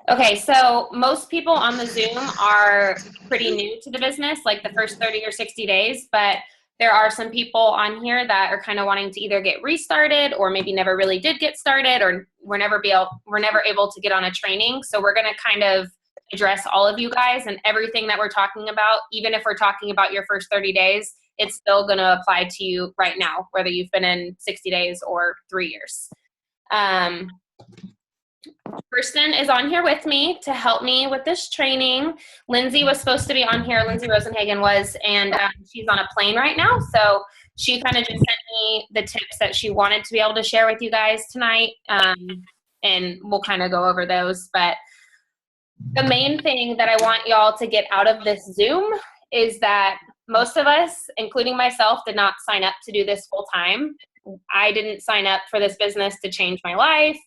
Okay, so most people on the Zoom are pretty new to the business, like the first 30 or 60 days, but there are some people on here that are kind of wanting to either get restarted or maybe never really did get started or were never able to get on a training. So we're going to kind of address all of you guys, and everything that we're talking about, even if we're talking about your first 30 days, it's still going to apply to you right now, whether you've been in 60 days or 3 years. Kirsten is on here with me to help me with this training. Lindsay was supposed to be on here. Lindsay Rosenhagen was, and she's on a plane right now. So she kind of just sent me the tips that she wanted to be able to share with you guys tonight. And we'll kind of go over those. But the main thing that I want y'all to get out of this Zoom is that most of us, including myself, did not sign up to do this full time. I didn't sign up for this business to change my life.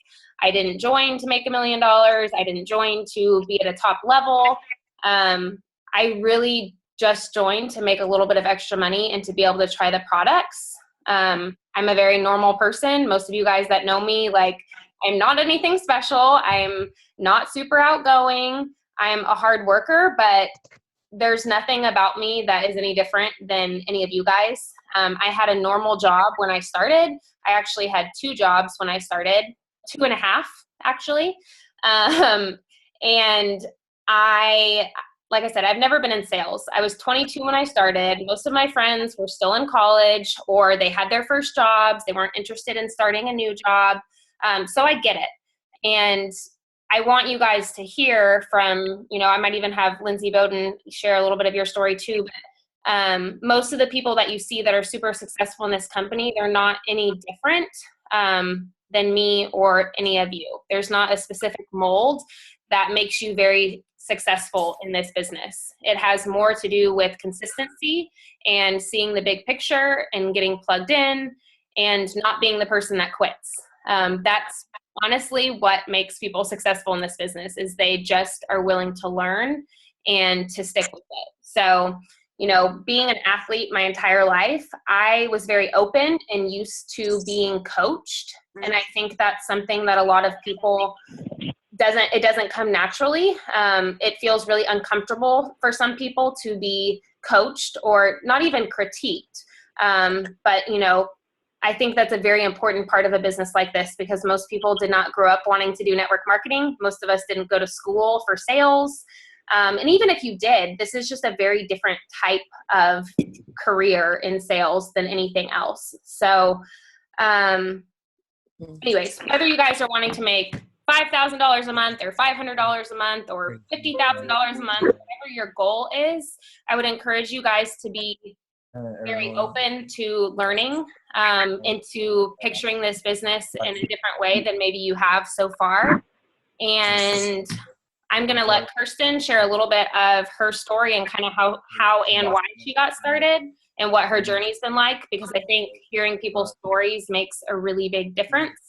I didn't join to make $1 million. I didn't join to be at a top level. I really just joined to make a little bit of extra money and to be able to try the products. I'm a very normal person. Most of you guys that know me, like, I'm not anything special. I'm not super outgoing. I'm a hard worker, but there's nothing about me that is any different than any of you guys. I had a normal job when I started. I actually had 2 jobs when I started. 2.5 actually. And like I said, I've never been in sales. I was 22 when I started. Most of my friends were still in college or they had their first jobs. They weren't interested in starting a new job. So I get it. And I want you guys to hear from, I might even have Lindsay Bowden share a little bit of your story too. But most of the people that you see that are super successful in this company, they're not any different than me or any of you. There's not a specific mold that makes you very successful in this business. It has more to do with consistency and seeing the big picture and getting plugged in and not being the person that quits. That's honestly what makes people successful in this business, is they just are willing to learn and to stick with it. So, being an athlete my entire life, I was very open and used to being coached. And I think that's something that a lot of people doesn't come naturally. It feels really uncomfortable for some people to be coached or not even critiqued. But I think that's a very important part of a business like this, because most people did not grow up wanting to do network marketing. Most of us didn't go to school for sales. And even if you did, this is just a very different type of career in sales than anything else. So anyways, whether you guys are wanting to make $5,000 a month or $500 a month or $50,000 a month, whatever your goal is, I would encourage you guys to be very open to learning and to picturing this business in a different way than maybe you have so far. And I'm going to let Kirsten share a little bit of her story and kind of how and why she got started and what her journey's been like, because I think hearing people's stories makes a really big difference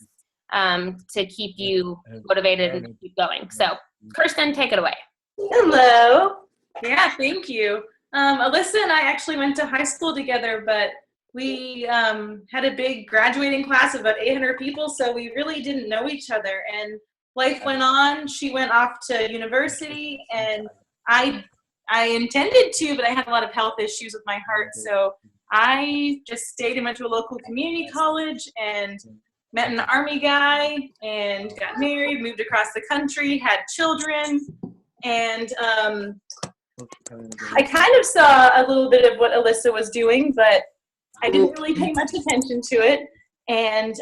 to keep you motivated and keep going. So, Kirsten, take it away. Hello. Yeah, thank you. Alyssa and I actually went to high school together, but we had a big graduating class of about 800 people, so we really didn't know each other. And life went on. She went off to university, and I intended to, but I had a lot of health issues with my heart, so I just stayed and went to a local community college and met an Army guy and got married, moved across the country, had children, and I kind of saw a little bit of what Alyssa was doing, but I didn't really pay much attention to it. And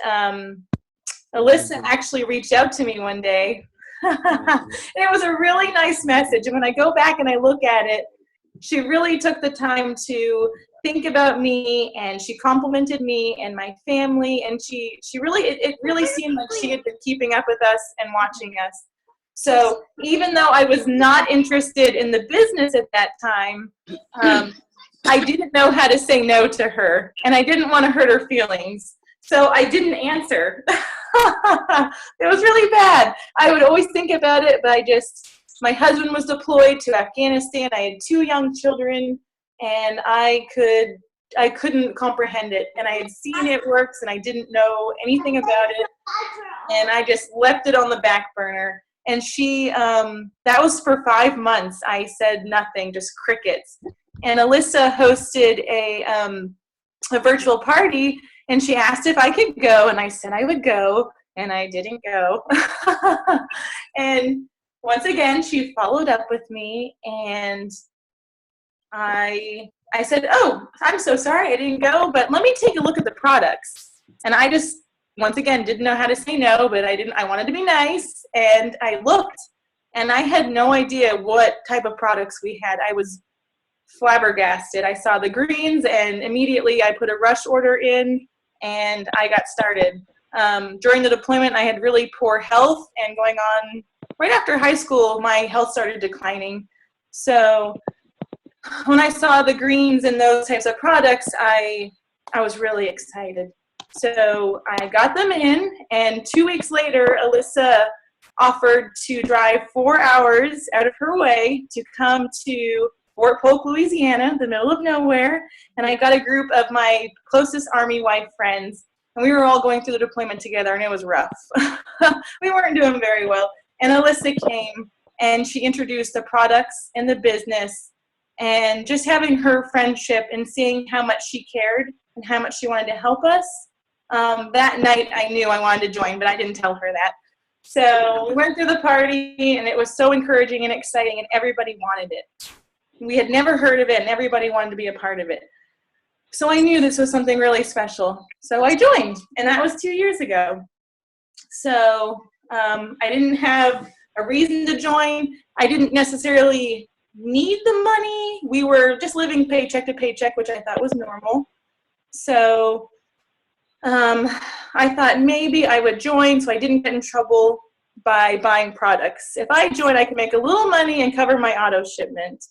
Alyssa actually reached out to me one day. And it was a really nice message. And when I go back and I look at it, she really took the time to think about me, and she complimented me and my family. And she really, it really seemed like she had been keeping up with us and watching us. So even though I was not interested in the business at that time, I didn't know how to say no to her, and I didn't want to hurt her feelings. So I didn't answer. It was really bad. I would always think about it, but my husband was deployed to Afghanistan. I had 2 young children, and I couldn't comprehend it. And I had seen it works, and I didn't know anything about it. And I just left it on the back burner. And she, that was for 5 months. I said nothing, just crickets. And Alyssa hosted a virtual party, and she asked if I could go, and I said I would go, and I didn't go. And once again, she followed up with me, and I said, oh, I'm so sorry I didn't go, but let me take a look at the products. And I just, once again, didn't know how to say no, but I wanted to be nice, and I looked, and I had no idea what type of products we had. I was flabbergasted. I saw the greens, and immediately I put a rush order in, and I got started. During the deployment, I had really poor health, and going on right after high school, my health started declining. So when I saw the greens and those types of products, I was really excited. So I got them in, and 2 weeks later, Alyssa offered to drive 4 hours out of her way to come to Fort Polk, Louisiana, the middle of nowhere, and I got a group of my closest Army wife friends, and we were all going through the deployment together, and it was rough. We weren't doing very well, and Alyssa came, and she introduced the products and the business, and just having her friendship and seeing how much she cared and how much she wanted to help us, that night I knew I wanted to join, but I didn't tell her that. So we went through the party, and it was so encouraging and exciting, and everybody wanted it. We had never heard of it, and everybody wanted to be a part of it. So I knew this was something really special. So I joined, and that was 2 years ago. So I didn't have a reason to join. I didn't necessarily need the money. We were just living paycheck to paycheck, which I thought was normal. So I thought maybe I would join so I didn't get in trouble by buying products. If I joined, I could make a little money and cover my auto shipment.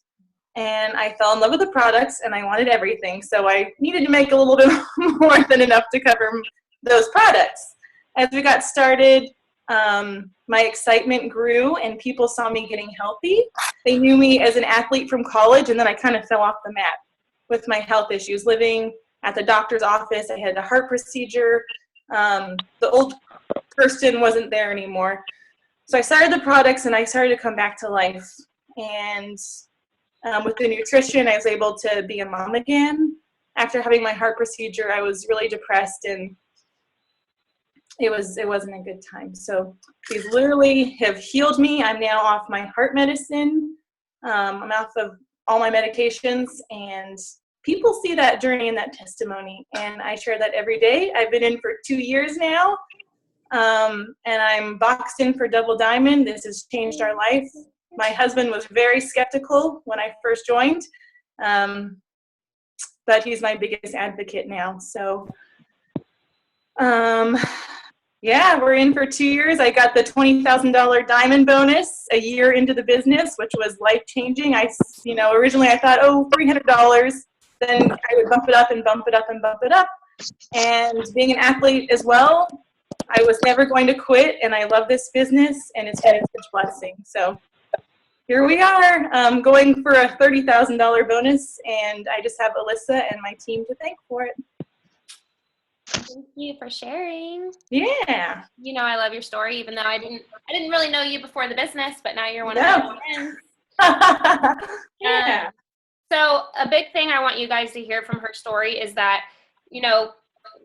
And I fell in love with the products, and I wanted everything. So I needed to make a little bit more than enough to cover those products. As we got started, my excitement grew, and people saw me getting healthy. They knew me as an athlete from college, and then I kind of fell off the map with my health issues. Living at the doctor's office, I had a heart procedure. The old Kirsten wasn't there anymore. So I started the products, and I started to come back to life. And with the nutrition, I was able to be a mom again. After having my heart procedure, I was really depressed, and it wasn't a good time. So these literally have healed me. I'm now off my heart medicine. I'm off of all my medications, and people see that journey and that testimony, and I share that every day. I've been in for 2 years now, and I'm boxed in for Double Diamond. This has changed our life. My husband was very skeptical when I first joined, but he's my biggest advocate now. So, yeah, we're in for 2 years. I got the $20,000 diamond bonus a year into the business, which was life-changing. Originally I thought, $300. Then I would bump it up and bump it up and bump it up. And being an athlete as well, I was never going to quit, and I love this business, and it's been a huge blessing. So here we are, going for a $30,000 bonus, and I just have Alyssa and my team to thank for it. Thank you for sharing. Yeah. I love your story, even though I didn't really know you before the business, but now you're one of my friends. Yeah. So a big thing I want you guys to hear from her story is that,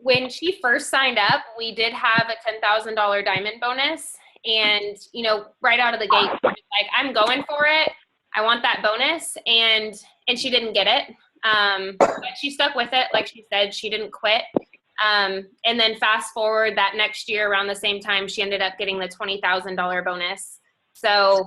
when she first signed up, we did have a $10,000 diamond bonus. And, right out of the gate, she was like, I'm going for it. I want that bonus. And she didn't get it. But she stuck with it. Like she said, she didn't quit. And then fast forward that next year around the same time, she ended up getting the $20,000 bonus. So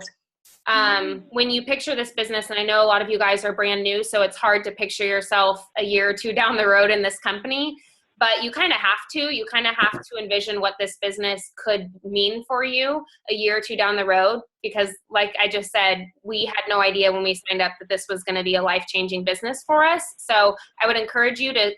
when you picture this business, and I know a lot of you guys are brand new, so it's hard to picture yourself a year or two down the road in this company, but you kind of have to. You kind of have to envision what this business could mean for you a year or two down the road, because like I just said, we had no idea when we signed up that this was going to be a life-changing business for us. So I would encourage you to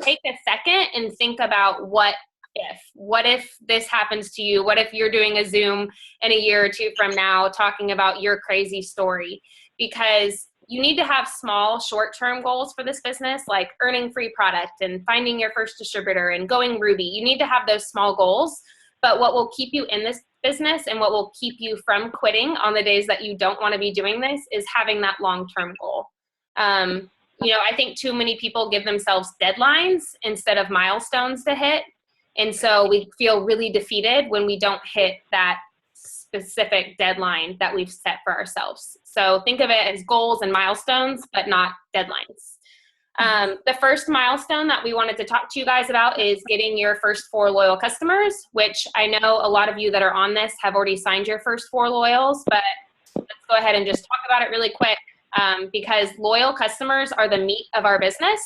take a second and think about what if this happens to you? What if you're doing a Zoom in a year or two from now talking about your crazy story? Because you need to have small short-term goals for this business, like earning free product and finding your first distributor and going Ruby. You need to have those small goals, but what will keep you in this business and what will keep you from quitting on the days that you don't want to be doing this is having that long-term goal. I think too many people give themselves deadlines instead of milestones to hit. And so we feel really defeated when we don't hit that specific deadline that we've set for ourselves. So think of it as goals and milestones, but not deadlines. The first milestone that we wanted to talk to you guys about is getting your first 4 loyal customers, which I know a lot of you that are on this have already signed your first 4 loyals, but let's go ahead and just talk about it really quick, because loyal customers are the meat of our business.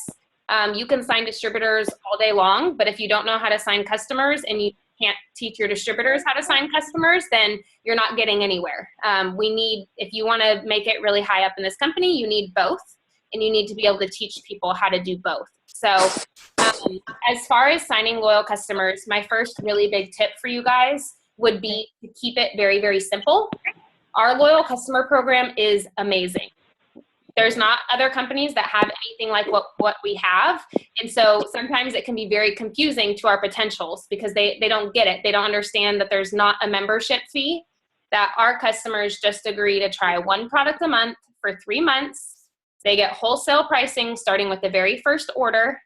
You can sign distributors all day long, but if you don't know how to sign customers and you can't teach your distributors how to sign customers, then you're not getting anywhere. If you want to make it really high up in this company, you need both. And you need to be able to teach people how to do both. So as far as signing loyal customers, my first really big tip for you guys would be to keep it very, very simple. Our loyal customer program is amazing. There's not other companies that have anything like what we have. And so sometimes it can be very confusing to our potentials because they don't get it. They don't understand that there's not a membership fee, that our customers just agree to try 1 product a month for 3 months. They get wholesale pricing starting with the very first order,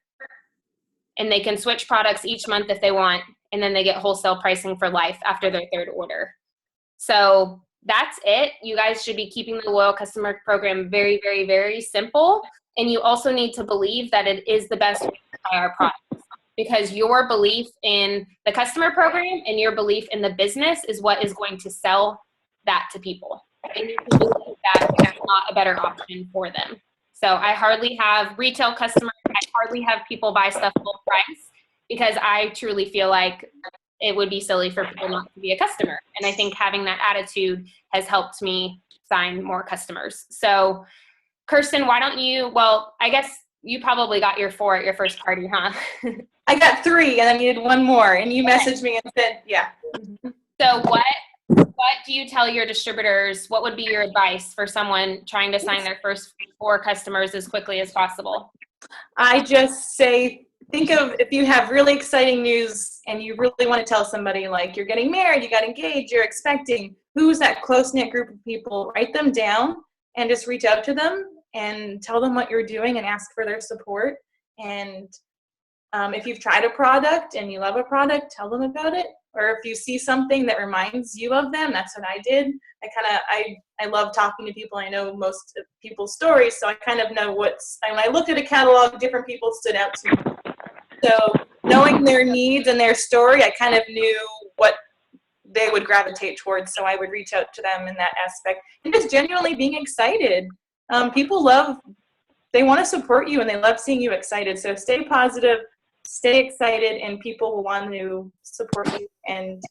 and they can switch products each month if they want, and then they get wholesale pricing for life after their 3rd order. So that's it. You guys should be keeping the loyal customer program very, very, very simple, and you also need to believe that it is the best way to buy our products, because your belief in the customer program and your belief in the business is what is going to sell that to people. They need to believe that there's not a better option for them. So I hardly have retail customers. I hardly have people buy stuff full price because I truly feel like it would be silly for people not to be a customer. And I think having that attitude has helped me sign more customers. So Kirsten, why don't you, I guess you probably got your 4 at your first party, huh? I got 3 and I needed 1 more, and you messaged me and said, yeah. So what do you tell your distributors? What would be your advice for someone trying to sign their first 4 customers as quickly as possible? I just say, think of if you have really exciting news and you really want to tell somebody, like you're getting married, you got engaged, you're expecting, who's that close-knit group of people? Write them down and just reach out to them and tell them what you're doing and ask for their support. And if you've tried a product and you love a product, tell them about it. Or if you see something that reminds you of them, that's what I did. I love talking to people. I know most of people's stories, so I kind of know when I looked at a catalog, different people stood out to me. So knowing their needs and their story, I kind of knew what they would gravitate towards, so I would reach out to them in that aspect. And just genuinely being excited. People they want to support you and they love seeing you excited. So stay positive, stay excited, and people will want to support you. And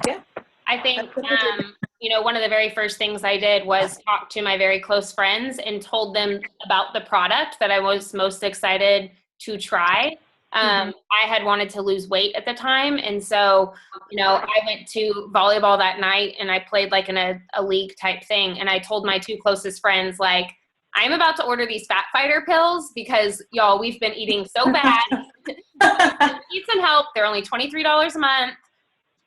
yeah. I think, one of the very first things I did was talk to my very close friends and told them about the product that I was most excited to try. I had wanted to lose weight at the time. And so, I went to volleyball that night and I played like in a league type thing. And I told my 2 closest friends, like, I'm about to order these fat fighter pills because y'all, we've been eating so bad. Need some help. They're only $23 a month.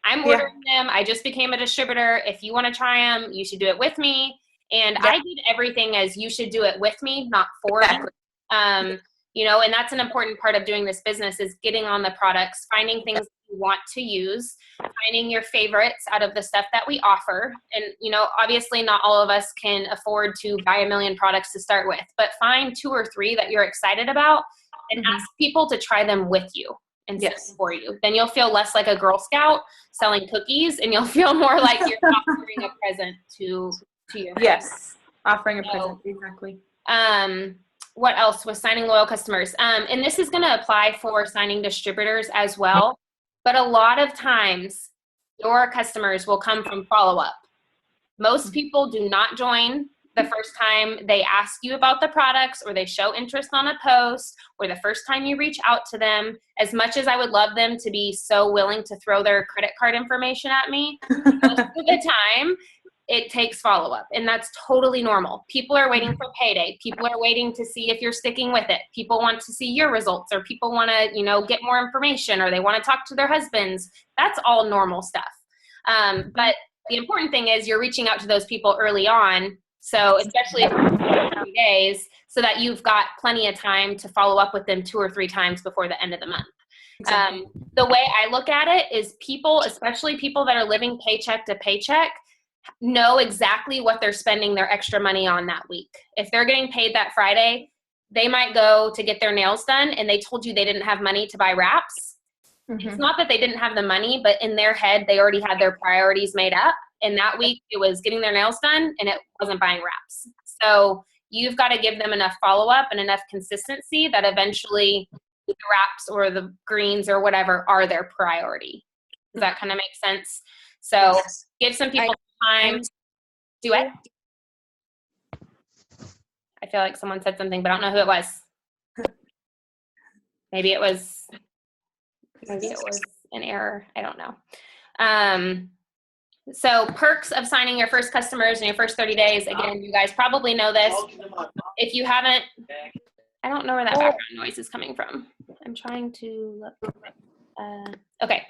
I'm ordering them. I just became a distributor. If you want to try them, you should do it with me. And I did everything as you should do it with me, not for me. And that's an important part of doing this business is getting on the products, finding things you want to use, finding your favorites out of the stuff that we offer. And, obviously not all of us can afford to buy 1 million products to start with, but find 2 or 3 that you're excited about and ask people to try them with you and for you. Then you'll feel less like a Girl Scout selling cookies and you'll feel more like you're offering a present to your friends. Yes, offering a present, exactly. What else was signing loyal customers? And this is going to apply for signing distributors as well. But a lot of times your customers will come from follow-up. Most people do not join the first time they ask you about the products or they show interest on a post or the first time you reach out to them. As much as I would love them to be so willing to throw their credit card information at me, most of the time it takes follow-up, and that's totally normal. People are waiting for payday. People are waiting to see if you're sticking with it. People want to see your results, or people want to, get more information, or they want to talk to their husbands. That's all normal stuff. But the important thing is you're reaching out to those people early on. So especially if it's 30 days, so that you've got plenty of time to follow up with them 2 or 3 times before the end of the month. Exactly. The way I look at it is people, especially people that are living paycheck to paycheck, know exactly what they're spending their extra money on that week. If they're getting paid that Friday, they might go to get their nails done and they told you they didn't have money to buy wraps. It's not that they didn't have the money, but in their head, they already had their priorities made up. And that week it was getting their nails done and it wasn't buying wraps. So you've got to give them enough follow-up and enough consistency that eventually the wraps or the greens or whatever are their priority. Does that kind of make sense? So give some people time. Do it. I feel like someone said something, but I don't know who it was. Maybe it was an error. I don't know. So perks of signing your first customers in your first 30 days. Again, you guys probably know this. If you haven't, I don't know where that background noise is coming from. I'm trying to look. Okay.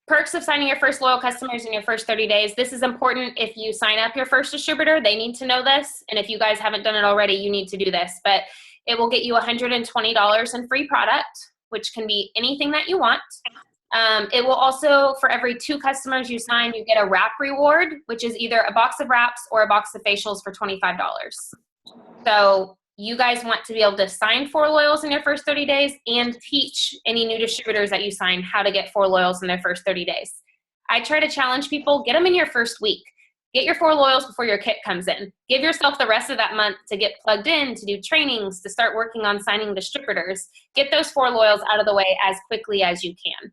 Perks of signing your first loyal customers in your first 30 days. This is important. If you sign up your first distributor, they need to know this. And if you guys haven't done it already, you need to do this. But it will get you $120 in free product, which can be anything that you want. It will also, for every 2 customers you sign, you get a wrap reward, which is either a box of wraps or a box of facials for $25. So you guys want to be able to sign 4 loyals in your first 30 days and teach any new distributors that you sign how to get 4 loyals in their first 30 days. I try to challenge people, get them in your first week. Get your 4 loyals before your kit comes in. Give yourself the rest of that month to get plugged in, to do trainings, to start working on signing distributors. Get those 4 loyals out of the way as quickly as you can.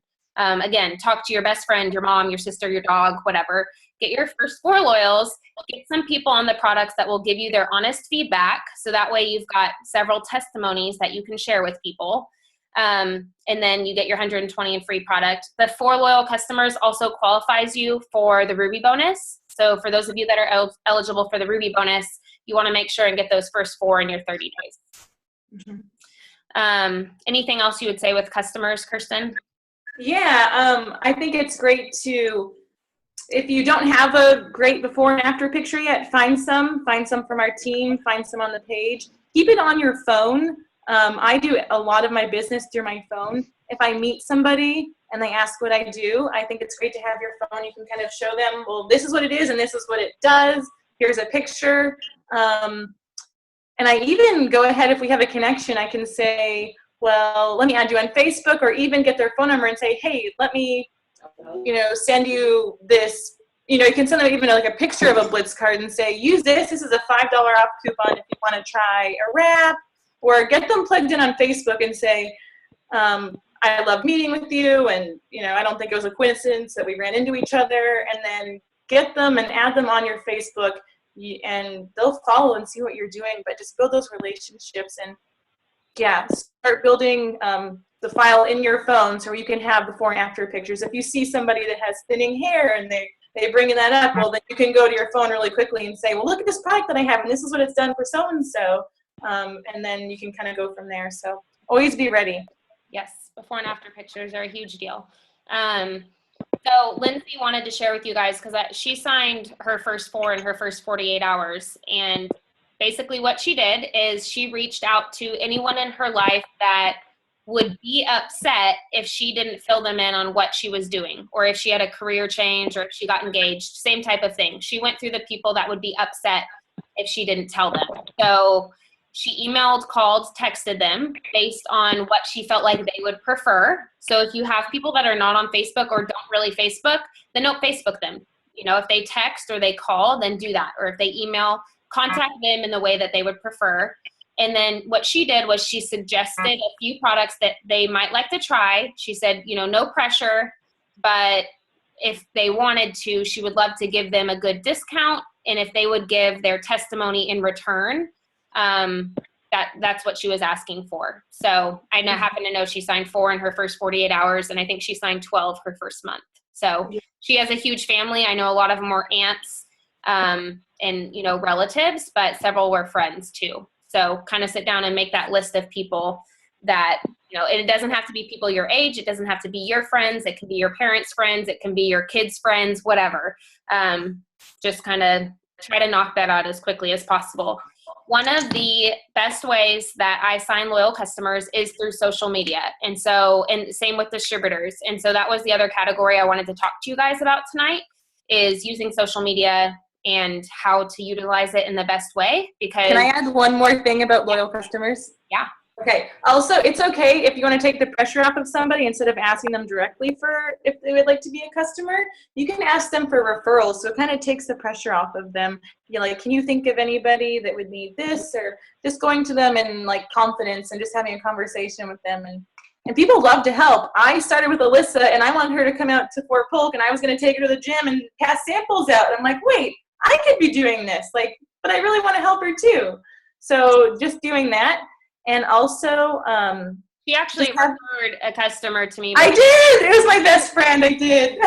Again, talk to your best friend, your mom, your sister, your dog, whatever. Get your first 4 loyals. Get some people on the products that will give you their honest feedback. So that way you've got several testimonies that you can share with people. And then you get your 120 in free product. The 4 loyal customers also qualifies you for the Ruby bonus. So for those of you that are eligible for the Ruby bonus, you want to make sure and get those first 4 in your 30 days. Anything else you would say with customers, Kirsten? Yeah, I think it's great to, if you don't have a great before and after picture yet, find some from our team, find some on the page. Keep it on your phone. I do a lot of my business through my phone. If I meet somebody and they ask what I do, I think it's great to have your phone. You can kind of show them, well, this is what it is and this is what it does. Here's a picture. And I even go ahead, if we have a connection, I can say, well, let me add you on Facebook, or even get their phone number and say, hey, let me, send you this. You can send them even like a picture of a Blitz card and say, use this. This is a $5 off coupon if you want to try a wrap. Or get them plugged in on Facebook and say, I love meeting with you, and I don't think it was a coincidence that we ran into each other. And then get them and add them on your Facebook, and they'll follow and see what you're doing. But just build those relationships and start building the file in your phone so you can have before and after pictures. If you see somebody that has thinning hair and they bringing that up, well, then you can go to your phone really quickly and say, well, look at this product that I have, and this is what it's done for so-and-so. And then you can kind of go from there. So always be ready. Yes, before and after pictures are a huge deal. So Lindsay wanted to share with you guys, because she signed her first 4 in her first 48 hours. And basically what she did is she reached out to anyone in her life that would be upset if she didn't fill them in on what she was doing, or if she had a career change, or if she got engaged, same type of thing. She went through the people that would be upset if she didn't tell them. So she emailed, called, texted them based on what she felt like they would prefer. So if you have people that are not on Facebook or don't really Facebook, then don't Facebook them. If they text or they call, then do that. Or if they email, contact them in the way that they would prefer. And then what she did was she suggested a few products that they might like to try. She said, no pressure, but if they wanted to, she would love to give them a good discount. And if they would give their testimony in return, that's what she was asking for. So I happen to know she signed 4 in her first 48 hours, and I think she signed 12 her first month. So she has a huge family. I know a lot of them were aunts and relatives, but several were friends too. So kind of sit down and make that list of people that, you know, it doesn't have to be people your age. It doesn't have to be your friends. It can be your parents' friends. It can be your kids' friends, whatever. Just kind of try to knock that out as quickly as possible. One of the best ways that I sign loyal customers is through social media. And same with distributors. And so that was the other category I wanted to talk to you guys about tonight, is using social media and how to utilize it in the best way. Because can I add one more thing about loyal customers? Yeah. Okay. Also, it's okay if you want to take the pressure off of somebody, instead of asking them directly for if they would like to be a customer, you can ask them for referrals. So it kind of takes the pressure off of them. You're like, can you think of anybody that would need this? Or just going to them in like confidence and just having a conversation with them. And people love to help. I started with Alyssa, and I wanted her to come out to Fort Polk, and I was going to take her to the gym and pass samples out. And I'm like, wait, I could be doing this, like, but I really want to help her too. So just doing that. And also, she actually referred a customer to me. I did. It was my best friend. I did.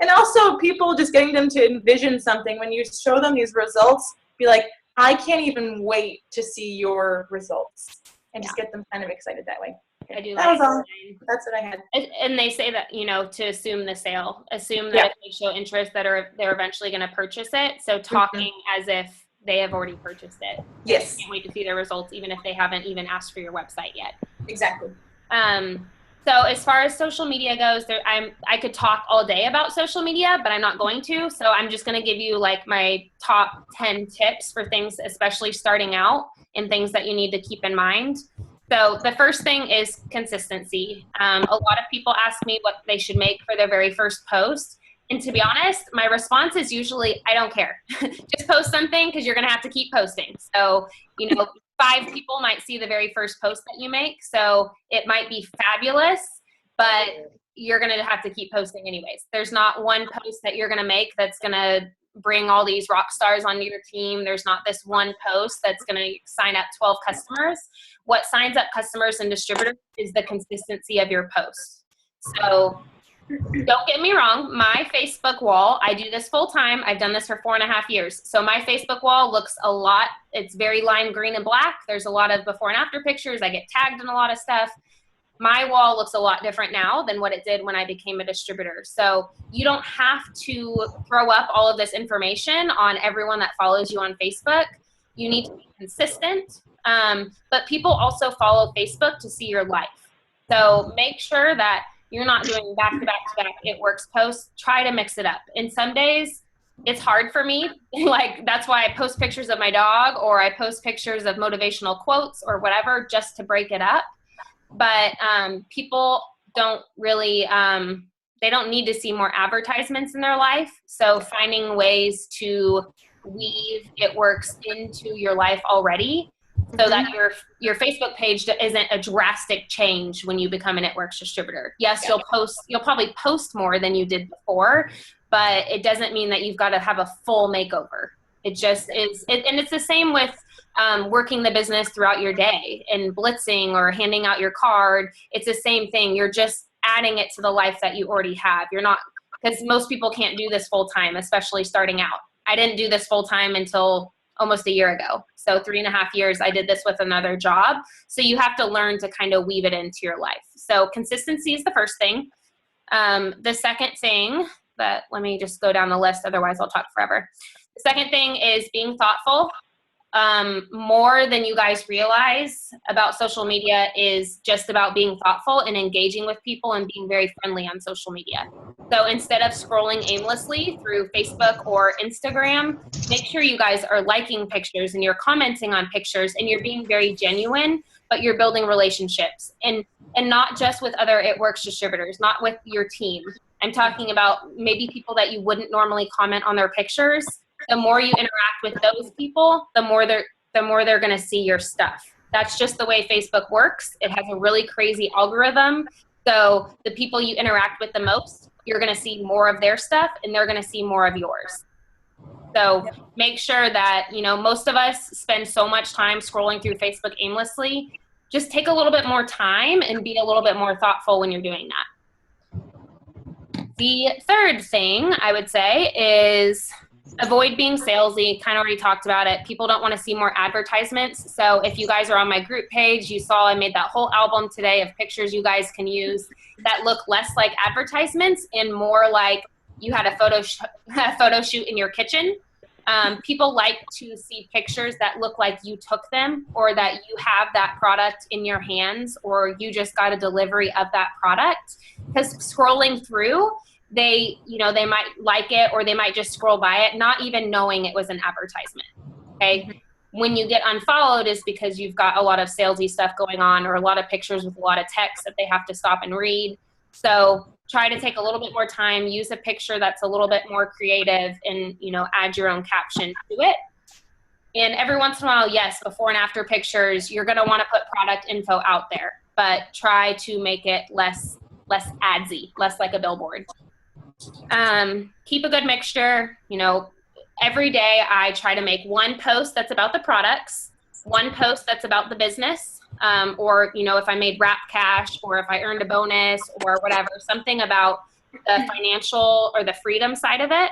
And also, people, just getting them to envision something. When you show them these results, be like, I can't even wait to see your results, and just get them kind of excited that way. I do. That was all. That's what I had. And they say that, you know, to assume the sale, assume that if they show interest, that they're eventually going to purchase it. So talking as if they have already purchased it. Yes. Can't wait to see their results, even if they haven't even asked for your website yet. Exactly. So as far as social media goes, I could talk all day about social media, but I'm not going to. So I'm just going to give you like my top 10 tips for things, especially starting out, and things that you need to keep in mind. So the first thing is consistency. A lot of people ask me what they should make for their very first post. And to be honest, my response is usually, I don't care. Just post something, because you're going to have to keep posting. So, you know, 5 people might see the very first post that you make. So it might be fabulous, but you're going to have to keep posting anyways. There's not one post that you're going to make that's going to bring all these rock stars onto your team. There's not this one post that's going to sign up 12 customers. What signs up customers and distributors is the consistency of your posts. So don't get me wrong, my Facebook wall, I do this full time. I've done this for 4.5 years. So my Facebook wall looks a lot, it's very lime green and black. There's a lot of before and after pictures. I get tagged in a lot of stuff. My wall looks a lot different now than what it did when I became a distributor. So you don't have to throw up all of this information on everyone that follows you on Facebook. You need to be consistent. But people also follow Facebook to see your life. So make sure that you're not doing back-to-back-to-back It Works posts. Try to mix it up. And some days it's hard for me. Like, that's why I post pictures of my dog, or I post pictures of motivational quotes or whatever, just to break it up. But people don't really, they don't need to see more advertisements in their life. So finding ways to weave It Works into your life already, so that your Facebook page isn't a drastic change when you become an It Works distributor. Yes, you'll probably post more than you did before, but it doesn't mean that you've got to have a full makeover. It just is, and it's the same with working the business throughout your day and blitzing or handing out your card. It's the same thing. You're just adding it to the life that you already have. You're not, because most people can't do this full time, especially starting out. I didn't do this full time until almost a year ago. So 3.5 years, I did this with another job. So you have to learn to kind of weave it into your life. So consistency is the first thing. The second thing, let me just go down the list, otherwise I'll talk forever. The second thing is being thoughtful. More than you guys realize about social media is just about being thoughtful and engaging with people and being very friendly on social media. So instead of scrolling aimlessly through Facebook or Instagram, make sure you guys are liking pictures and you're commenting on pictures and you're being very genuine, but you're building relationships, and not just with other It Works distributors, not with your team. I'm talking about maybe people that you wouldn't normally comment on their pictures. The more you interact with those people, the more they're going to see your stuff. That's just the way Facebook works. It has a really crazy algorithm. So the people you interact with the most, you're going to see more of their stuff and they're going to see more of yours. So make sure that, most of us spend so much time scrolling through Facebook aimlessly. Just take a little bit more time and be a little bit more thoughtful when you're doing that. The third thing I would say is Avoid being salesy. Kind of already talked about it. People don't want to see more advertisements. So if you guys are on my group page, you saw I made that whole album today of pictures you guys can use that look less like advertisements and more like you had a photo shoot in your kitchen. People like to see pictures that look like you took them, or that you have that product in your hands, or you just got a delivery of that product. Because scrolling through, they might like it, or they might just scroll by it, not even knowing it was an advertisement. Okay. When you get unfollowed is because you've got a lot of salesy stuff going on, or a lot of pictures with a lot of text that they have to stop and read. So try to take a little bit more time, use a picture that's a little bit more creative, and, add your own caption to it. And every once in a while, yes, before and after pictures, you're going to want to put product info out there, but try to make it less adsy, less like a billboard. Keep a good mixture. Every day I try to make one post that's about the products, one post that's about the business, or, if I made wrap cash, or if I earned a bonus or whatever, something about the financial or the freedom side of it.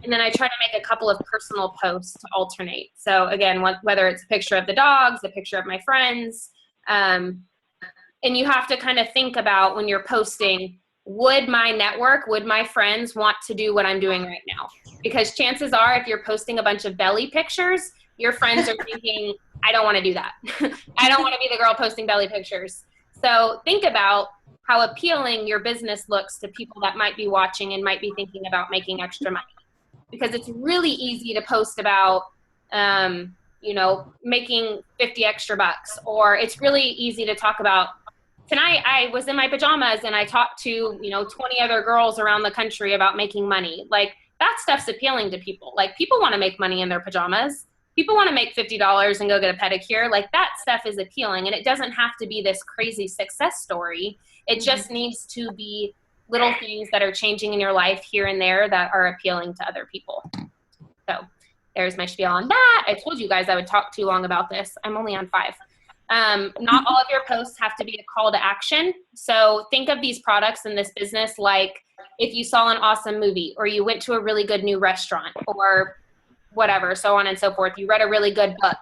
And then I try to make a couple of personal posts to alternate. So again, whether it's a picture of the dogs, a picture of my friends, and you have to kind of think about when you're posting, would my network, would my friends want to do what I'm doing right now? Because chances are, if you're posting a bunch of belly pictures, your friends are thinking, I don't want to do that. I don't want to be the girl posting belly pictures. So think about how appealing your business looks to people that might be watching and might be thinking about making extra money. Because it's really easy to post about, making 50 extra bucks, or it's really easy to talk about, tonight I was in my pajamas and I talked to, 20 other girls around the country about making money. Like, that stuff's appealing to people. Like, people want to make money in their pajamas. People want to make $50 and go get a pedicure. Like, that stuff is appealing, and it doesn't have to be this crazy success story. It just needs to be little things that are changing in your life here and there that are appealing to other people. So there's my spiel on that. I told you guys I would talk too long about this. I'm only on 5. Not all of your posts have to be a call to action. So think of these products in this business like if you saw an awesome movie, or you went to a really good new restaurant, or whatever, so on and so forth. You read a really good book.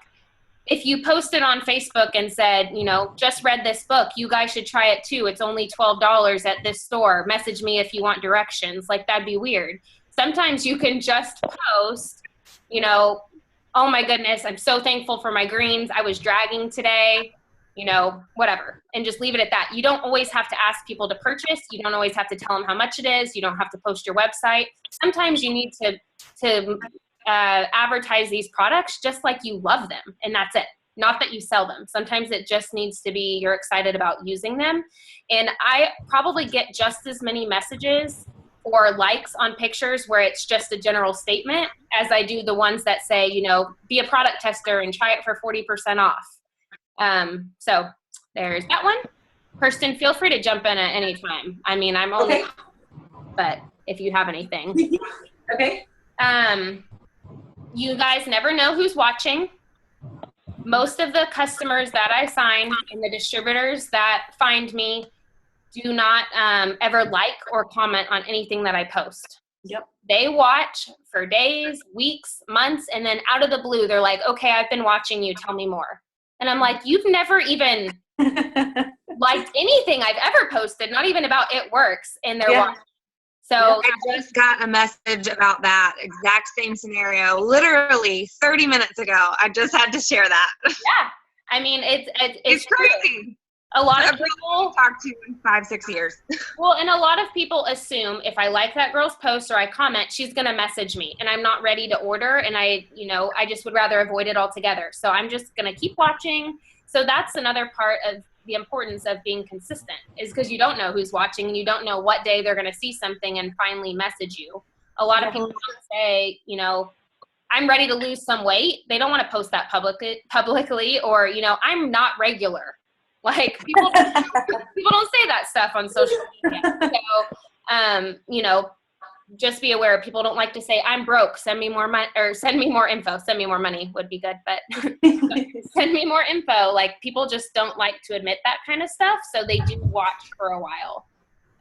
If you posted on Facebook and said, just read this book, you guys should try it too. It's only $12 at this store. Message me if you want directions. Like, that'd be weird. Sometimes you can just post, oh my goodness, I'm so thankful for my greens. I was dragging today, whatever, and just leave it at that. You don't always have to ask people to purchase. You don't always have to tell them how much it is. You don't have to post your website. Sometimes you need to advertise these products just like you love them, and that's it. Not that you sell them. Sometimes it just needs to be you're excited about using them. And I probably get just as many messages or likes on pictures where it's just a general statement as I do the ones that say, be a product tester and try it for 40% off. So there's that one. Kirsten, feel free to jump in at any time. I mean, I'm only, but if you have anything. Okay. You guys never know who's watching. Most of the customers that I sign and the distributors that find me do not ever like or comment on anything that I post. Yep. They watch for days, weeks, months, and then out of the blue, they're like, okay, I've been watching you. Tell me more. And I'm like, you've never even liked anything I've ever posted, not even about It Works. And they're watching. So I just got a message about that exact same scenario, literally 30 minutes ago. I just had to share that. Yeah. I mean, it's crazy. A lot of people talk to you in 5-6 years. Well, and a lot of people assume if I like that girl's post or I comment, she's going to message me, and I'm not ready to order. And I just would rather avoid it altogether. So I'm just going to keep watching. So that's another part of the importance of being consistent, is because you don't know who's watching, and you don't know what day they're going to see something and finally message you. A lot of people say, I'm ready to lose some weight. They don't want to post that publicly, or, I'm not regular. Like, people don't say that stuff on social media. So, just be aware. People don't like to say, I'm broke, send me more money, or send me more info. Send me more money would be good, but send me more info. Like, people just don't like to admit that kind of stuff. So they do watch for a while.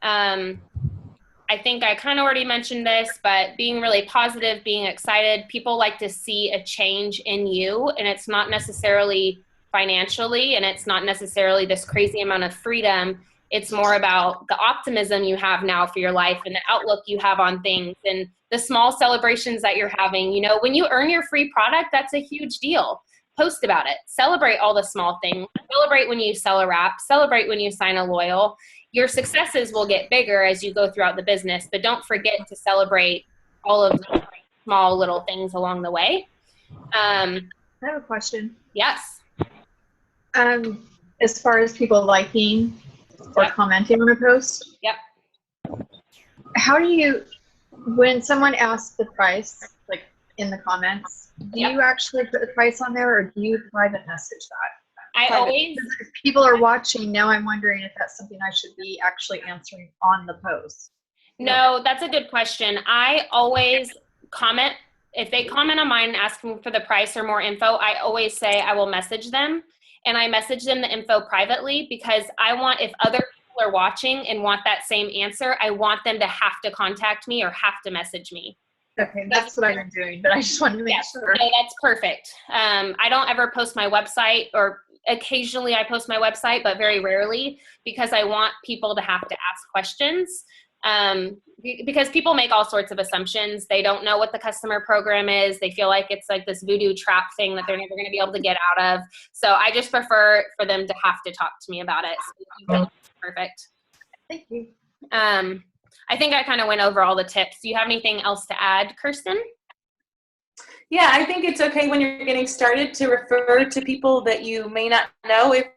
I I think I kind of already mentioned this, but being really positive, being excited, people like to see a change in you, and it's not necessarily financially, and it's not necessarily this crazy amount of freedom. It's more about the optimism you have now for your life and the outlook you have on things and the small celebrations that you're having. You know, when you earn your free product, that's a huge deal. Post about it. Celebrate all the small things. Celebrate when you sell a wrap. Celebrate when you sign a loyal. Your successes will get bigger as you go throughout the business, but don't forget to celebrate all of the small little things along the way. I have a question. Yes. As far as people liking or commenting on a post. Yep. How do you, when someone asks the price, like in the comments, do you actually put the price on there, or do you private message that? If people are watching now, I'm wondering if that's something I should be actually answering on the post. No, that's a good question. I always comment. If they comment on mine asking for the price or more info, I always say I will message them, and I message them the info privately, because I want, if other people are watching and want that same answer, I want them to have to contact me or have to message me. Okay, that's what I've been doing, but I just wanted to make sure. No, that's perfect. I don't ever post my website, or occasionally I post my website, but very rarely, because I want people to have to ask questions. Because people make all sorts of assumptions. They don't know what the customer program is. They feel like it's like this voodoo trap thing that they're never going to be able to get out of. So I just prefer for them to have to talk to me about it. So perfect. Thank you. I think I kind of went over all the tips. Do you have anything else to add, Kirsten? Yeah, I think it's okay when you're getting started to refer to people that you may not know. If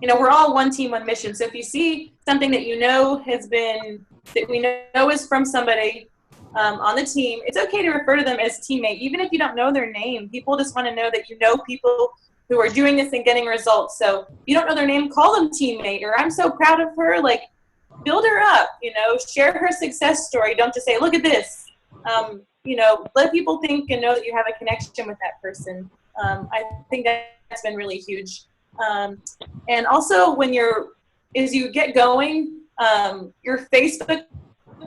you know, we're all one team, one mission. So if you see something that you know has been, that we know is from somebody on the team, it's okay to refer to them as teammate, even if you don't know their name. People just want to know that you know people who are doing this and getting results. So if you don't know their name, call them teammate, or I'm so proud of her. Like, build her up, you know, share her success story. Don't just say, look at this. You know, let people think and know that you have a connection with that person. I think that's been really huge. And also as you get going, your Facebook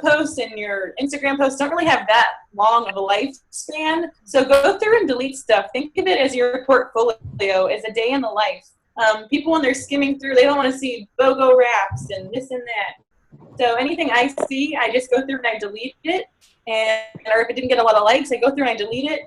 posts and your Instagram posts don't really have that long of a lifespan. So go through and delete stuff. Think of it as your portfolio, as a day in the life. People, when they're skimming through, they don't want to see BOGO wraps and this and that. So anything I see, I just go through and I delete it. Or if it didn't get a lot of likes, I go through and I delete it.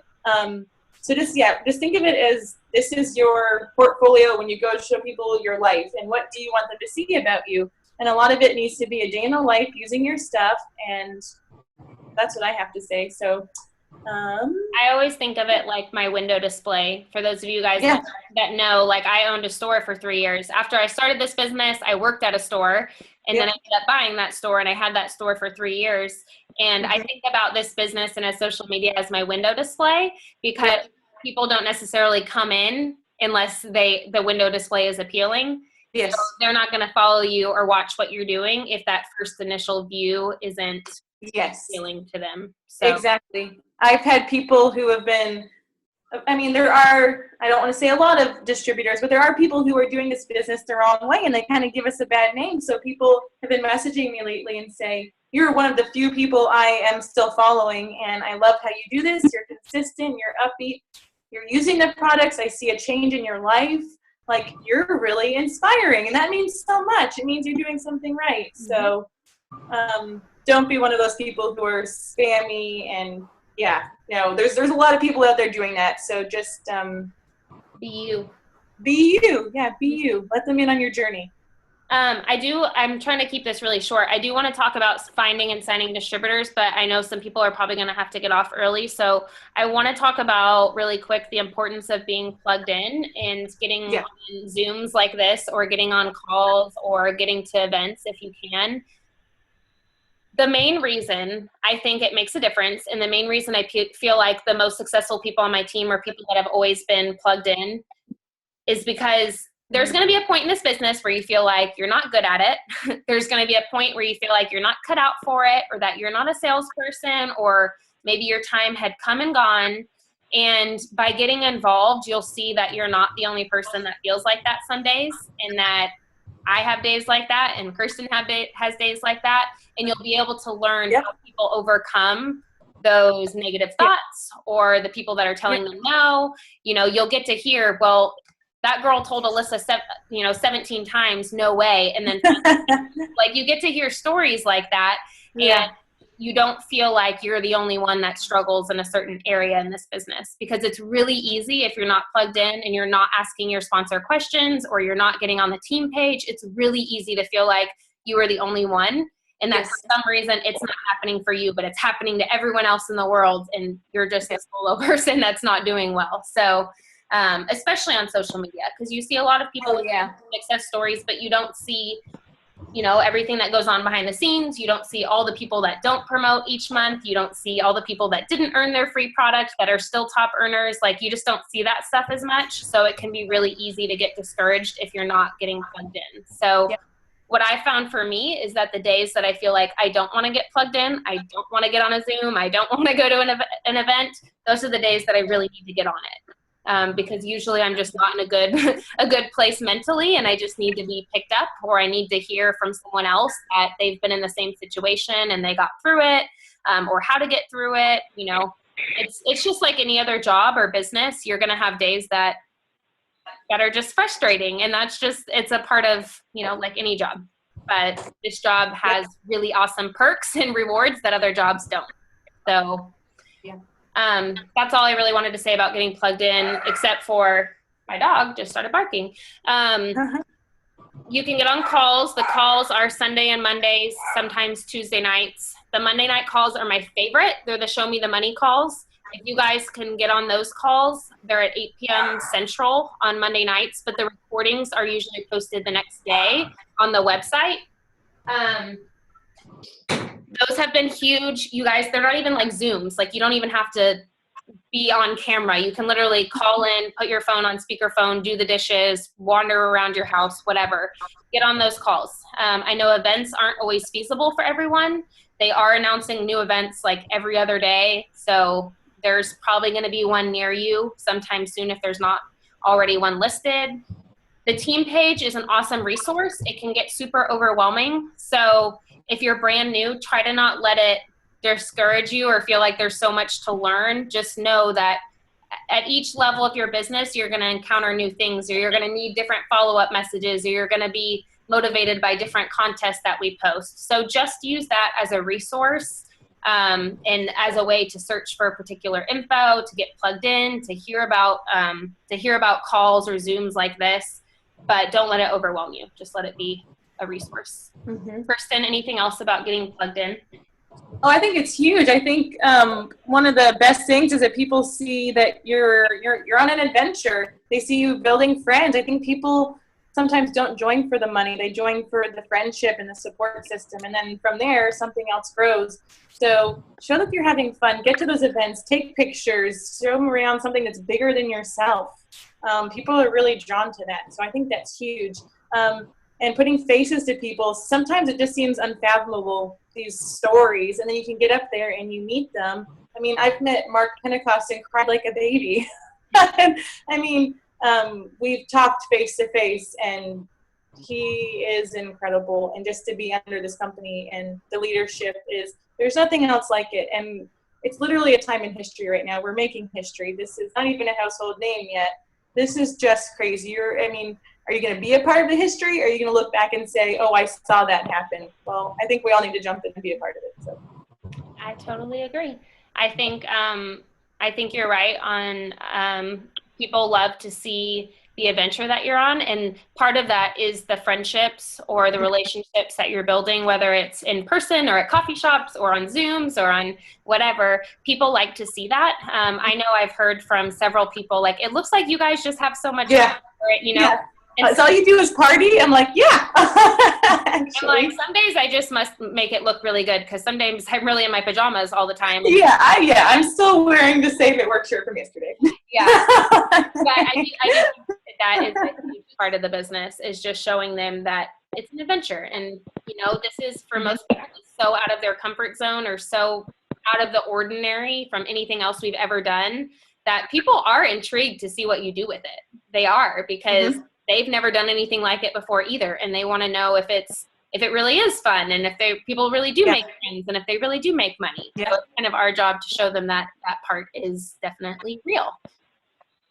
So just think of it as this is your portfolio when you go to show people your life, and what do you want them to see about you. And a lot of it needs to be a day in the life using your stuff, and that's what I have to say. So I always think of it like my window display. For those of you guys that know, like, I owned a store for 3 years. After I started this business, I worked at a store, and then I ended up buying that store, and I had that store for 3 years. And I think about this business and as social media as my window display, because people don't necessarily come in unless the window display is appealing. Yes. So they're not going to follow you or watch what you're doing if that first initial view isn't appealing to them. So. Exactly. I've had people who have been, I mean, there are, I don't want to say a lot of distributors, but there are people who are doing this business the wrong way, and they kind of give us a bad name. So people have been messaging me lately and say, you're one of the few people I am still following, and I love how you do this. You're consistent, you're upbeat, you're using the products. I see a change in your life. Like, you're really inspiring, and that means so much. It means you're doing something right. So don't be one of those people who are spammy and there's a lot of people out there doing that. So just be you. Be you. Yeah, be you. Let them in on your journey. I'm trying to keep this really short. I do want to talk about finding and signing distributors, but I know some people are probably going to have to get off early. So I want to talk about really quick the importance of being plugged in and getting on Zooms like this, or getting on calls, or getting to events if you can. The main reason I think it makes a difference, and the main reason I feel like the most successful people on my team are people that have always been plugged in, is because there's going to be a point in this business where you feel like you're not good at it. There's going to be a point where you feel like you're not cut out for it, or that you're not a salesperson, or maybe your time had come and gone. And by getting involved, you'll see that you're not the only person that feels like that some days, and that I have days like that, and Kirsten has days like that, and you'll be able to learn how people overcome those negative thoughts or the people that are telling them no. You know, you'll get to hear, well, that girl told Alyssa 17 times, no way. And then like you get to hear stories like that, and you don't feel like you're the only one that struggles in a certain area in this business, because it's really easy if you're not plugged in and you're not asking your sponsor questions or you're not getting on the team page. It's really easy to feel like you are the only one, and that for some reason it's not happening for you, but it's happening to everyone else in the world, and you're just a solo person that's not doing well. So especially on social media, because you see a lot of people with success stories, but you don't see, you know, everything that goes on behind the scenes. You don't see all the people that don't promote each month. You don't see all the people that didn't earn their free product that are still top earners. Like, you just don't see that stuff as much. So it can be really easy to get discouraged if you're not getting plugged in. So what I found for me is that the days that I feel like I don't want to get plugged in, I don't want to get on a Zoom, I don't want to go to an event, those are the days that I really need to get on it. Because usually I'm just not in a good place mentally, and I just need to be picked up, or I need to hear from someone else that they've been in the same situation and they got through it, or how to get through it. You know, it's just like any other job or business. You're going to have days that are just frustrating, and it's a part of, you know, like any job. But this job has really awesome perks and rewards that other jobs don't. So that's all I really wanted to say about getting plugged in, except for my dog just started barking. You can get on calls. The calls are Sunday and Mondays, sometimes Tuesday nights. The Monday night calls are my favorite. They're the Show Me the Money calls. If you guys can get on those calls, they're at 8 p.m. Central on Monday nights, but the recordings are usually posted the next day on the website. Those have been huge. You guys, they're not even like Zooms. Like, you don't even have to be on camera. You can literally call in, put your phone on speakerphone, do the dishes, wander around your house, whatever. Get on those calls. I know events aren't always feasible for everyone. They are announcing new events like every other day. So there's probably going to be one near you sometime soon if there's not already one listed. The team page is an awesome resource. It can get super overwhelming. So if you're brand new, try to not let it discourage you or feel like there's so much to learn. Just know that at each level of your business, you're going to encounter new things, or you're going to need different follow-up messages, or you're going to be motivated by different contests that we post. So just use that as a resource and as a way to search for particular info, to get plugged in, to hear about calls or Zooms like this, but don't let it overwhelm you. Just let it be a resource. Kirsten, anything else about getting plugged in? Oh, I think it's huge. I think one of the best things is that people see that you're on an adventure. They see you building friends. I think people sometimes don't join for the money. They join for the friendship and the support system. And then from there, something else grows. So show that you're having fun. Get to those events. Take pictures. Show them around something that's bigger than yourself. People are really drawn to that. So I think that's huge. And putting faces to people, sometimes it just seems unfathomable, these stories, and then you can get up there and you meet them. I mean, I've met Mark Pentecost and cried like a baby. I mean, we've talked face to face, and he is incredible. And just to be under this company and the leadership there's nothing else like it. And it's literally a time in history right now. We're making history. This is not even a household name yet. This is just crazy. Are you going to be a part of the history, or are you going to look back and say, oh, I saw that happen? Well, I think we all need to jump in and be a part of it. So, I totally agree. I think you're right on people love to see the adventure that you're on. And part of that is the friendships or the relationships that you're building, whether it's in person or at coffee shops or on Zooms or on whatever. People like to see that. I know I've heard from several people, like, it looks like you guys just have so much fun for it, you know? Yeah. So all you do is party? I'm like, yeah. I'm like, some days I just must make it look really good, because sometimes I'm really in my pajamas all the time. I'm still wearing the Save It Work shirt from yesterday. Yeah. But I think that is a huge part of the business, is just showing them that it's an adventure. And, you know, this is, for most people, so out of their comfort zone or so out of the ordinary from anything else we've ever done, that people are intrigued to see what you do with it. They are, because they've never done anything like it before either. And they want to know if it really is fun, and if people really do make friends, and if they really do make money. So it's kind of our job to show them that part is definitely real.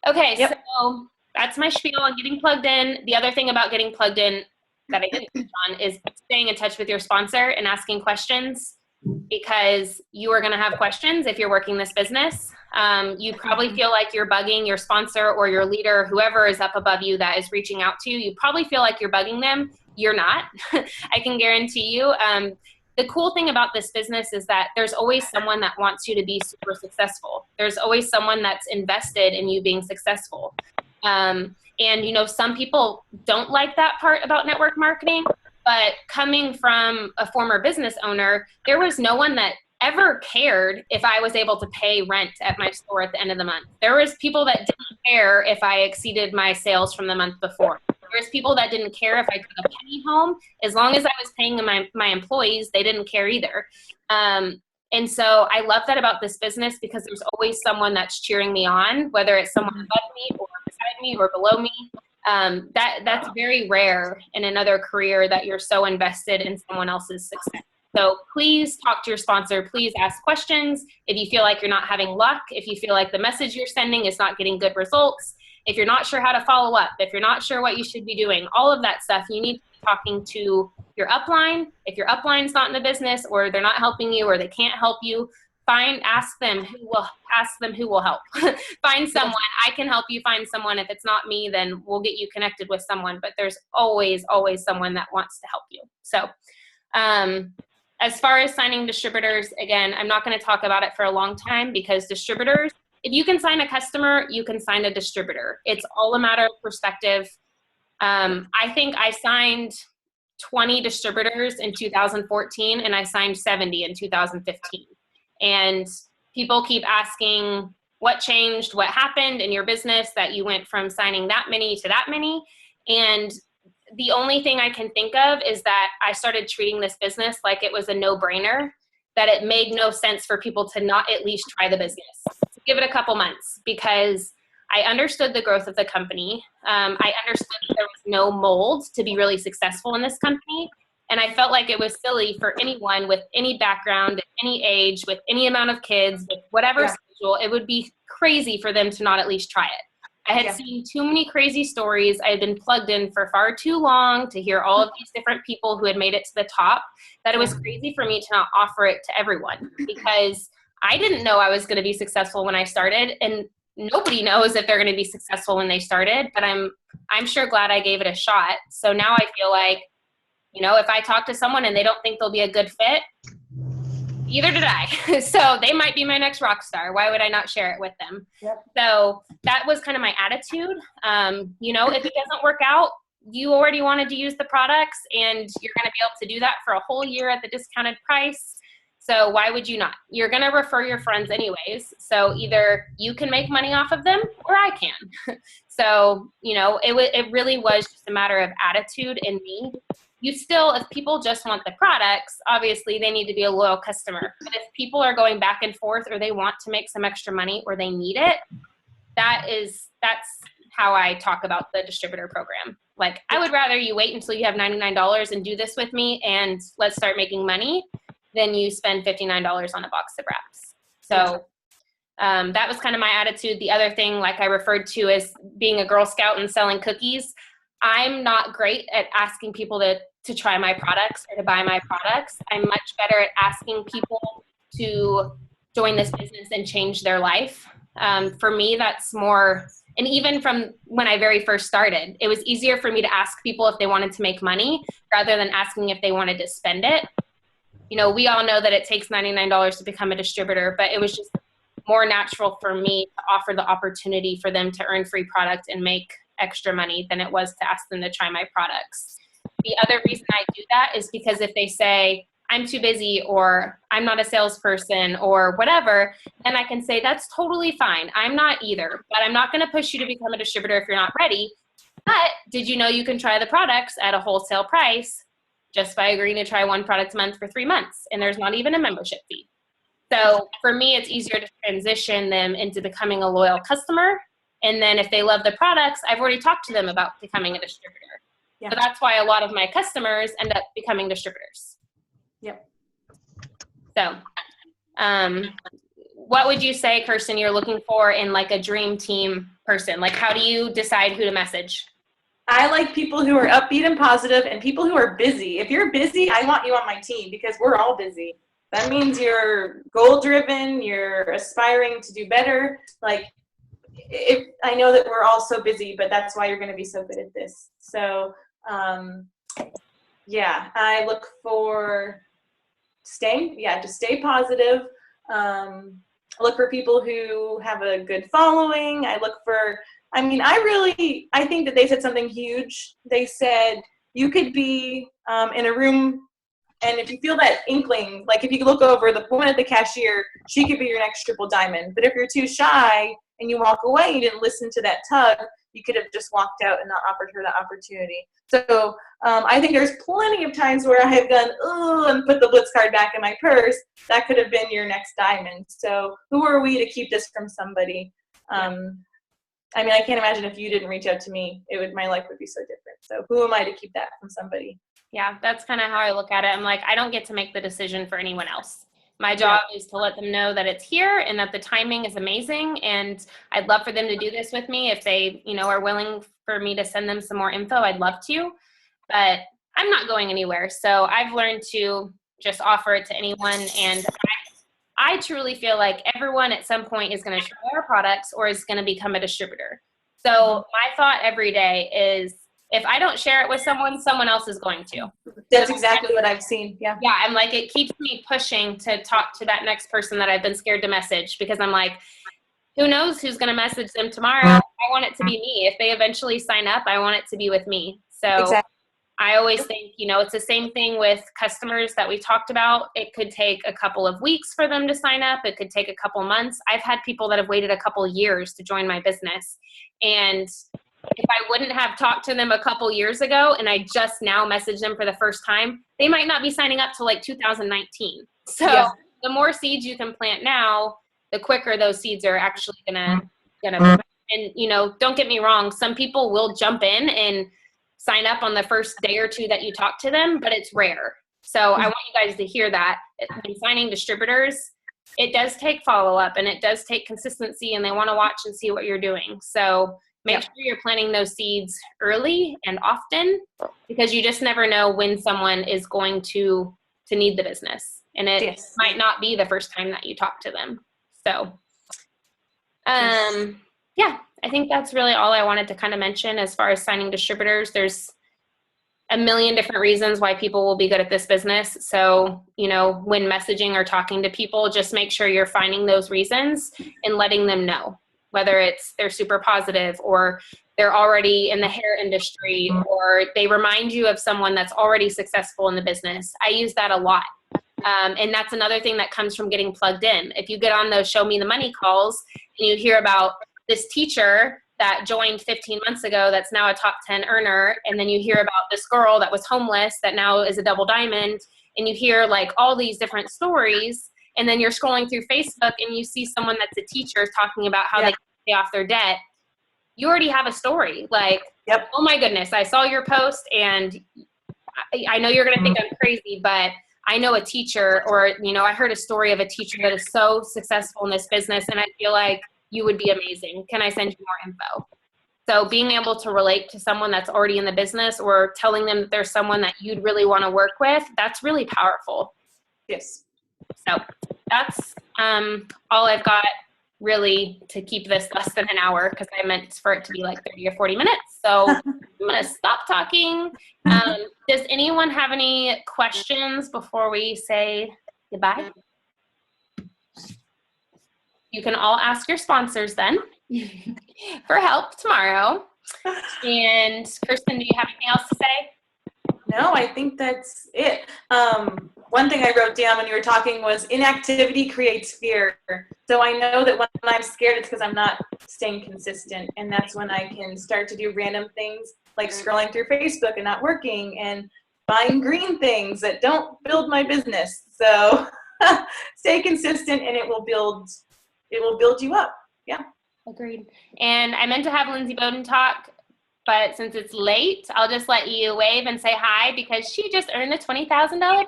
Okay, so that's my spiel on getting plugged in. The other thing about getting plugged in that I didn't touch on is staying in touch with your sponsor and asking questions, because you are going to have questions if you're working this business. You probably feel like you're bugging your sponsor or your leader, whoever is up above you that is reaching out to you. You probably feel like you're bugging them. You're not. I can guarantee you. The cool thing about this business is that there's always someone that wants you to be super successful. There's always someone that's invested in you being successful. And, you know, some people don't like that part about network marketing, but coming from a former business owner, there was no one that ever cared if I was able to pay rent at my store at the end of the month. There was people that didn't care if I exceeded my sales from the month before. There was people that didn't care if I took a penny home. As long as I was paying my employees, they didn't care either. And so I love that about this business, because there's always someone that's cheering me on, whether it's someone above me or beside me or below me. That's very rare in another career, that you're so invested in someone else's success. So please talk to your sponsor. Please ask questions. If you feel like you're not having luck, if you feel like the message you're sending is not getting good results, if you're not sure how to follow up, if you're not sure what you should be doing, all of that stuff, you need to be talking to your upline. If your upline's not in the business, or they're not helping you, or they can't help you, ask them who will help. Find someone. I can help you find someone. If it's not me, then we'll get you connected with someone, but there's always someone that wants to help you. So, as far as signing distributors, again, I'm not going to talk about it for a long time, because distributors, if you can sign a customer, you can sign a distributor. It's all a matter of perspective. I think I signed 20 distributors in 2014, and I signed 70 in 2015. And people keep asking, what changed, what happened in your business that you went from signing that many to that many? And the only thing I can think of is that I started treating this business like it was a no-brainer, that it made no sense for people to not at least try the business. Give it a couple months, because I understood the growth of the company. I understood that there was no mold to be really successful in this company. And I felt like it was silly for anyone with any background, at any age, with any amount of kids, with whatever schedule. It would be crazy for them to not at least try it. I had seen too many crazy stories. I had been plugged in for far too long to hear all of these different people who had made it to the top, that it was crazy for me to not offer it to everyone, because I didn't know I was going to be successful when I started, and nobody knows if they're going to be successful when they started, but I'm sure glad I gave it a shot. So now I feel like, you know, if I talk to someone and they don't think they'll be a good fit, either did I. So they might be my next rock star. Why would I not share it with them? Yep. So that was kind of my attitude. You know, if it doesn't work out, you already wanted to use the products, and you're going to be able to do that for a whole year at the discounted price. So why would you not? You're going to refer your friends anyways. So either you can make money off of them, or I can. So, you know, it really was just a matter of attitude in me. You still, if people just want the products, obviously they need to be a loyal customer. But if people are going back and forth, or they want to make some extra money, or they need it, that's how I talk about the distributor program. Like, I would rather you wait until you have $99 and do this with me, and let's start making money, than you spend $59 on a box of wraps. So that was kind of my attitude. The other thing, like I referred to as being a Girl Scout and selling cookies, I'm not great at asking people to try my products or to buy my products. I'm much better at asking people to join this business and change their life. For me, that's more, and even from when I very first started, it was easier for me to ask people if they wanted to make money rather than asking if they wanted to spend it. You know, we all know that it takes $99 to become a distributor, but it was just more natural for me to offer the opportunity for them to earn free product and make extra money than it was to ask them to try my products. The other reason I do that is because if they say, I'm too busy, or I'm not a salesperson, or whatever, then I can say, that's totally fine. I'm not either, but I'm not going to push you to become a distributor if you're not ready. But did you know you can try the products at a wholesale price just by agreeing to try one product a month for 3 months, and there's not even a membership fee. So for me, it's easier to transition them into becoming a loyal customer And then if they love the products, I've already talked to them about becoming a distributor. Yeah. So that's why a lot of my customers end up becoming distributors. Yep. So, what would you say, Kirsten, you're looking for in like a dream team person? Like, how do you decide who to message? I like people who are upbeat and positive and people who are busy. If you're busy, I want you on my team because we're all busy. That means you're goal-driven, you're aspiring to do better. Like, I know that we're all so busy, but that's why you're going to be so good at this. So, yeah, I look for to stay positive. I look for people who have a good following. I think that they said something huge. They said you could be in a room, and if you feel that inkling, like if you look over the woman at the cashier, she could be your next triple diamond. But if you're too shy and you walk away, you didn't listen to that tug, you could have just walked out and not offered her that opportunity. So I think there's plenty of times where I have gone, and put the Blitz card back in my purse. That could have been your next diamond. So who are we to keep this from somebody? I mean, I can't imagine if you didn't reach out to me, my life would be so different. So who am I to keep that from somebody? Yeah, that's kind of how I look at it. I'm like, I don't get to make the decision for anyone else. My job is to let them know that it's here and that the timing is amazing. And I'd love for them to do this with me. If they, are willing for me to send them some more info, I'd love to. But I'm not going anywhere. So I've learned to just offer it to anyone. And I truly feel like everyone at some point is going to try our products or is going to become a distributor. So my thought every day is, if I don't share it with someone, someone else is going to. That's exactly what I've seen. Yeah. Yeah. I'm like, it keeps me pushing to talk to that next person that I've been scared to message, because I'm like, who knows who's going to message them tomorrow? I want it to be me. If they eventually sign up, I want it to be with me. So exactly. I always think, it's the same thing with customers that we talked about. It could take a couple of weeks for them to sign up. It could take a couple months. I've had people that have waited a couple years to join my business. And if I wouldn't have talked to them a couple years ago and I just now message them for the first time, they might not be signing up till like 2019. So the more seeds you can plant now, the quicker those seeds are actually gonna and don't get me wrong, some people will jump in and sign up on the first day or two that you talk to them, but it's rare. So I want you guys to hear that when signing distributors, it does take follow-up and it does take consistency, and they want to watch and see what you're doing. So make sure you're planting those seeds early and often, because you just never know when someone is going to need the business. And it might not be the first time that you talk to them. So, I think that's really all I wanted to kind of mention as far as signing distributors. There's a million different reasons why people will be good at this business. So, when messaging or talking to people, just make sure you're finding those reasons and letting them know, whether it's they're super positive or they're already in the hair industry or they remind you of someone that's already successful in the business. I use that a lot. And that's another thing that comes from getting plugged in. If you get on those show me the money calls and you hear about this teacher that joined 15 months ago that's now a top 10 earner, and then you hear about this girl that was homeless that now is a double diamond, and you hear like all these different stories, and then you're scrolling through Facebook and you see someone that's a teacher talking about how they can pay off their debt, you already have a story. Like, oh my goodness, I saw your post, and I know you're going to think I'm crazy, but I know a teacher, or, I heard a story of a teacher that is so successful in this business, and I feel like you would be amazing. Can I send you more info? So being able to relate to someone that's already in the business, or telling them that there's someone that you'd really want to work with, that's really powerful. Yes. So that's all I've got really to keep this less than an hour, because I meant for it to be like 30 or 40 minutes. So I'm going to stop talking. Does anyone have any questions before we say goodbye? You can all ask your sponsors then for help tomorrow. And Kirsten, do you have anything else to say? No, I think that's it. One thing I wrote down when you were talking was inactivity creates fear. So I know that when I'm scared, it's because I'm not staying consistent. And that's when I can start to do random things like scrolling through Facebook and not working, and buying green things that don't build my business. So stay consistent and it will build you up. Yeah. Agreed. And I meant to have Lindsay Bowden talk, but since it's late, I'll just let you wave and say hi because she just earned a $20,000 bonus.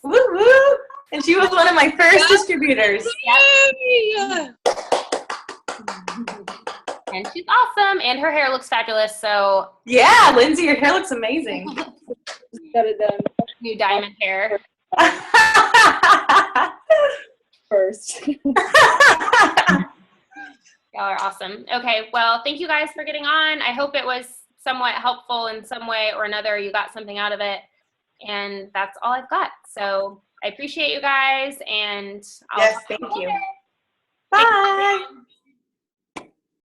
Woo woo! And she was one of my first distributors. Yay! And she's awesome, and her hair looks fabulous. So yeah, Lindsay, your hair looks amazing. Got it done. New diamond hair. First. Y'all are awesome. Okay, well, thank you guys for getting on. I hope it was somewhat helpful in some way or another. You got something out of it, and that's all I've got. So I appreciate you guys, and yes, thank you. Bye.